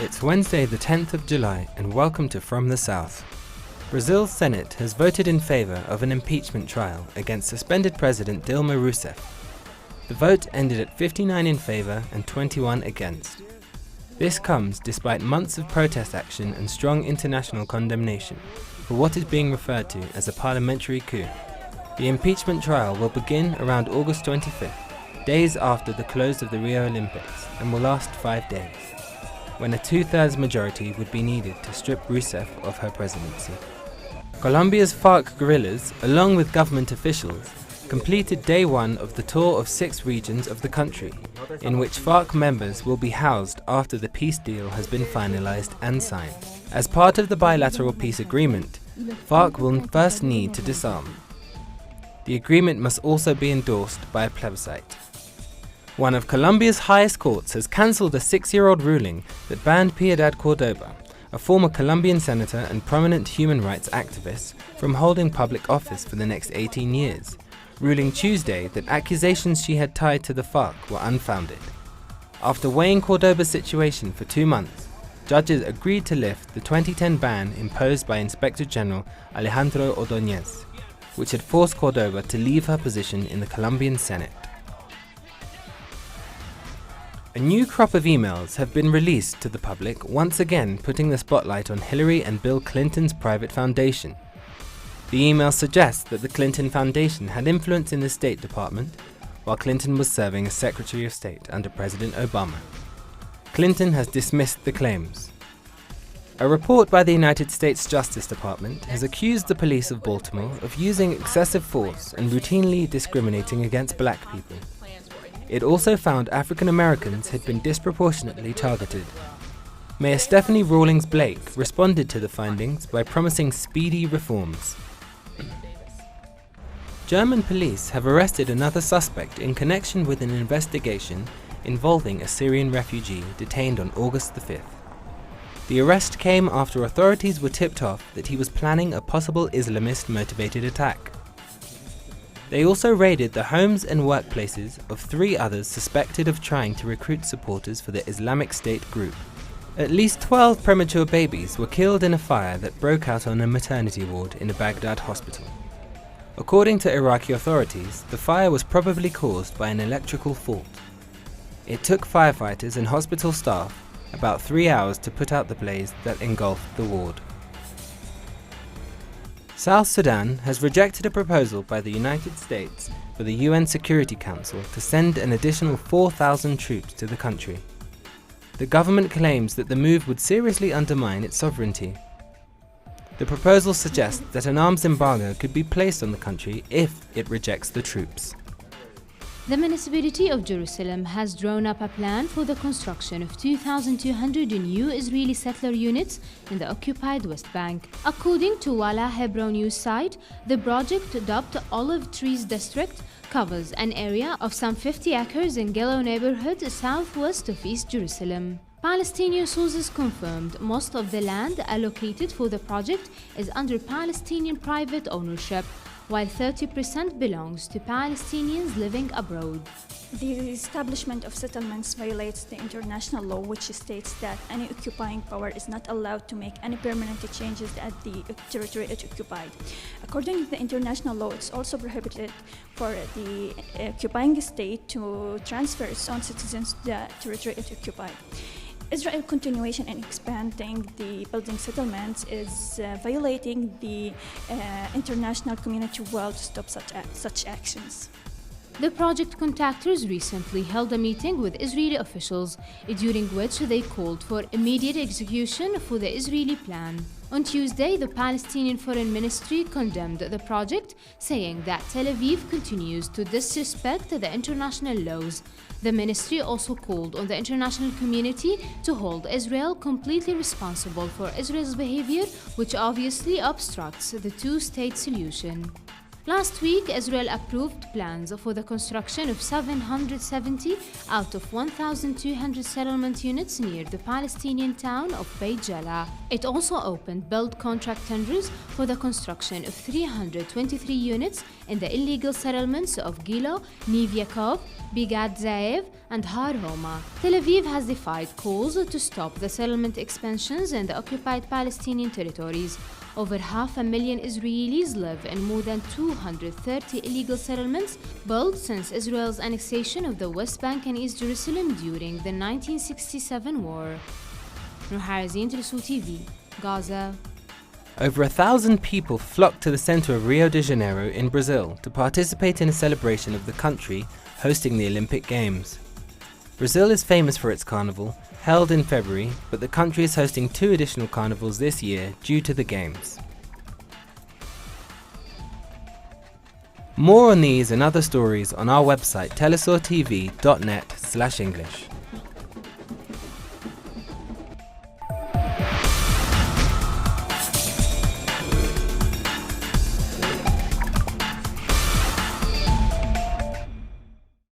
It's Wednesday the 10th of July and welcome to From the South. Brazil's Senate has voted in favor of an impeachment trial against suspended President Dilma Rousseff. The vote ended at 59 in favor and 21 against. This comes despite months of protest action and strong international condemnation for what is being referred to as a parliamentary coup. The impeachment trial will begin around August 25th, days after the close of the Rio Olympics, and will last 5 days, when a two-thirds majority would be needed to strip Rousseff of her presidency. Colombia's FARC guerrillas, along with government officials, completed day one of the tour of 6 regions of the country, in which FARC members will be housed after the peace deal has been finalized and signed. As part of the bilateral peace agreement, FARC will first need to disarm. The agreement must also be endorsed by a plebiscite. One of Colombia's highest courts has cancelled a 6-year-old ruling that banned Piedad Córdoba, a former Colombian senator and prominent human rights activist, from holding public office for the next 18 years, ruling Tuesday that accusations she had tied to the FARC were unfounded. After weighing Córdoba's situation for 2 months, judges agreed to lift the 2010 ban imposed by Inspector General Alejandro Ordóñez, which had forced Córdoba to leave her position in the Colombian Senate. A new crop of emails have been released to the public, once again putting the spotlight on Hillary and Bill Clinton's private foundation. The email suggests that the Clinton Foundation had influence in the State Department, while Clinton was serving as Secretary of State under President Obama. Clinton has dismissed the claims. A report by the United States Justice Department has accused the police of Baltimore of using excessive force and routinely discriminating against black people. It also found African Americans had been disproportionately targeted. Mayor Stephanie Rawlings Blake responded to the findings by promising speedy reforms. German police have arrested another suspect in connection with an investigation involving a Syrian refugee detained on August the 5th. The arrest came after authorities were tipped off that he was planning a possible Islamist-motivated attack. They also raided the homes and workplaces of 3 others suspected of trying to recruit supporters for the Islamic State group. At least 12 premature babies were killed in a fire that broke out on a maternity ward in a Baghdad hospital. According to Iraqi authorities, the fire was probably caused by an electrical fault. It took firefighters and hospital staff about 3 hours to put out the blaze that engulfed the ward. South Sudan has rejected a proposal by the United States for the UN Security Council to send an additional 4,000 troops to the country. The government claims that the move would seriously undermine its sovereignty. The proposal suggests that an arms embargo could be placed on the country if it rejects the troops. The municipality of Jerusalem has drawn up a plan for the construction of 2,200 new Israeli settler units in the occupied West Bank. According to Walla Hebron news site, the project, dubbed Olive Trees District, covers an area of some 50 acres in Gillow neighborhood southwest of East Jerusalem. Palestinian sources confirmed most of the land allocated for the project is under Palestinian private ownership, while 30% belongs to Palestinians living abroad. The establishment of settlements violates the international law, which states that any occupying power is not allowed to make any permanent changes at the territory it occupied. According to the international law, it's also prohibited for the occupying state to transfer its own citizens to the territory it occupied. Israel's continuation in expanding the building settlements is violating the international community well to stop such actions. The project contractors recently held a meeting with Israeli officials, during which they called for immediate execution for the Israeli plan. On Tuesday, the Palestinian Foreign Ministry condemned the project, saying that Tel Aviv continues to disrespect the international laws. The ministry also called on the international community to hold Israel completely responsible for Israel's behavior, which obviously obstructs the two-state solution. Last week, Israel approved plans for the construction of 770 out of 1,200 settlement units near the Palestinian town of Beit Jala. It also opened build contract tenders for the construction of 323 units in the illegal settlements of Gilo, Neve Yaakov, Bigat Zaev, and Har Homa. Tel Aviv has defied calls to stop the settlement expansions in the occupied Palestinian territories. Over 500,000 Israelis live in more than 230 illegal settlements built since Israel's annexation of the West Bank and East Jerusalem during the 1967 war. Nur Harazin, teleSur's TV, Gaza. Over 1,000 people flocked to the center of Rio de Janeiro in Brazil to participate in a celebration of the country hosting the Olympic Games. Brazil is famous for its carnival, held in February, but the country is hosting 2 additional carnivals this year due to the Games. More on these and other stories on our website telesurtv.net/English.